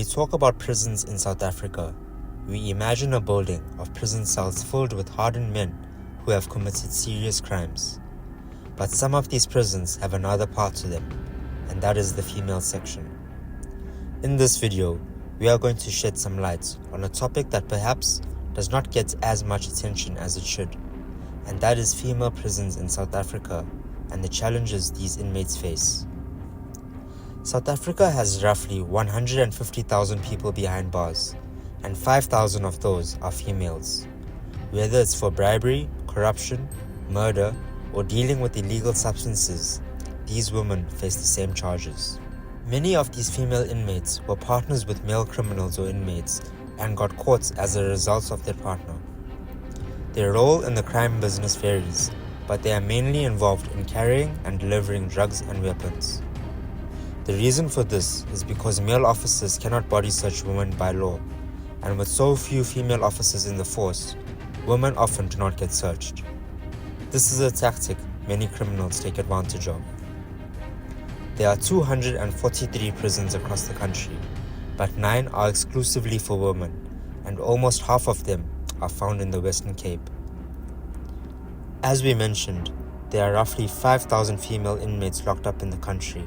talk about prisons in South Africa, we imagine a building of prison cells filled with hardened men who have committed serious crimes. But some of these prisons have another part to them, and that is the female section. In this video, we are going to shed some light on a topic that perhaps does not get as much attention as it should, and that is female prisons in South Africa and the challenges these inmates face. South Africa has roughly 150,000 people behind bars, and 5,000 of those are females. Whether it's for bribery, corruption, murder, or dealing with illegal substances, these women face the same charges. Many of these female inmates were partners with male criminals or inmates and got caught as a result of their partner. Their role in the crime business varies, but they are mainly involved in carrying and delivering drugs and weapons. The reason for this is because male officers cannot body search women by law, and with so few female officers in the force, women often do not get searched. This is a tactic many criminals take advantage of. There are 243 prisons across the country, but 9 are exclusively for women, and almost half of them are found in the Western Cape. As we mentioned, there are roughly 5,000 female inmates locked up in the country.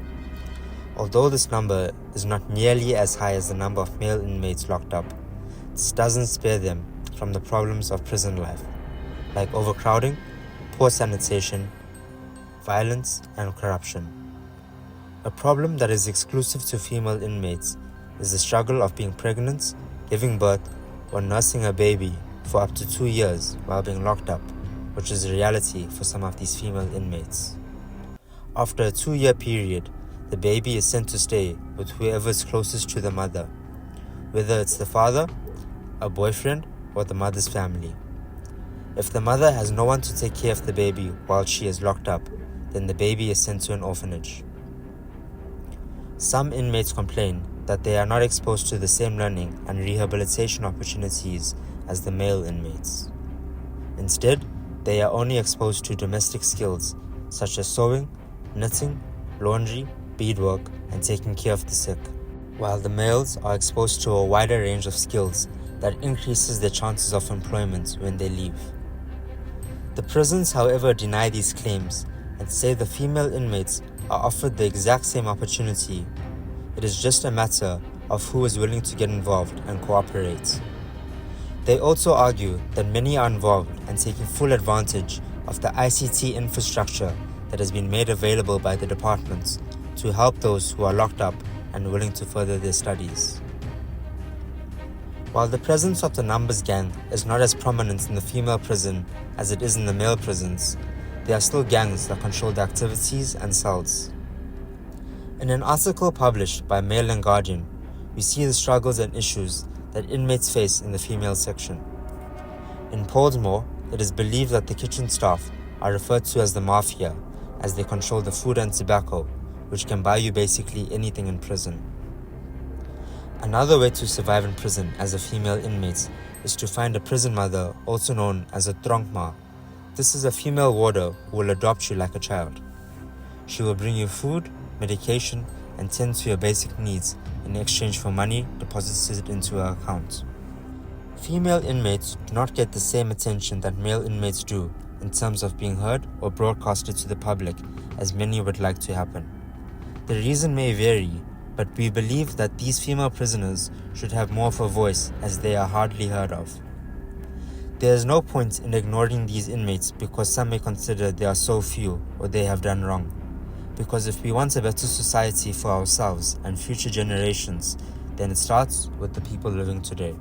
Although this number is not nearly as high as the number of male inmates locked up, this doesn't spare them from the problems of prison life, like overcrowding, poor sanitation, violence, and corruption. A problem that is exclusive to female inmates is the struggle of being pregnant, giving birth, or nursing a baby for up to 2 years while being locked up, which is a reality for some of these female inmates. After a 2-year period, the baby is sent to stay with whoever is closest to the mother, whether it's the father, a boyfriend, or the mother's family. If the mother has no one to take care of the baby while she is locked up, then the baby is sent to an orphanage. Some inmates complain that they are not exposed to the same learning and rehabilitation opportunities as the male inmates. Instead, they are only exposed to domestic skills such as sewing, knitting, laundry, beadwork, and taking care of the sick, while the males are exposed to a wider range of skills that increases their chances of employment when they leave. The prisons, however, deny these claims and say the female inmates are offered the exact same opportunity. It is just a matter of who is willing to get involved and cooperate. They also argue that many are involved and taking full advantage of the ICT infrastructure that has been made available by the departments to help those who are locked up and willing to further their studies. While the presence of the numbers gang is not as prominent in the female prison as it is in the male prisons, there are still gangs that control the activities and cells. In an article published by Mail and Guardian, we see the struggles and issues that inmates face in the female section. In Portsmouth, it is believed that the kitchen staff are referred to as the mafia, as they control the food and tobacco, which can buy you basically anything in prison. Another way to survive in prison as a female inmate is to find a prison mother, also known as a tronkma. This is a female warder who will adopt you like a child. She will bring you food, medication, and tend to your basic needs in exchange for money deposited into her account. Female inmates do not get the same attention that male inmates do in terms of being heard or broadcasted to the public as many would like to happen. The reason may vary, but we believe that these female prisoners should have more of a voice as they are hardly heard of. There is no point in ignoring these inmates because some may consider they are so few or they have done wrong. Because if we want a better society for ourselves and future generations, then it starts with the people living today.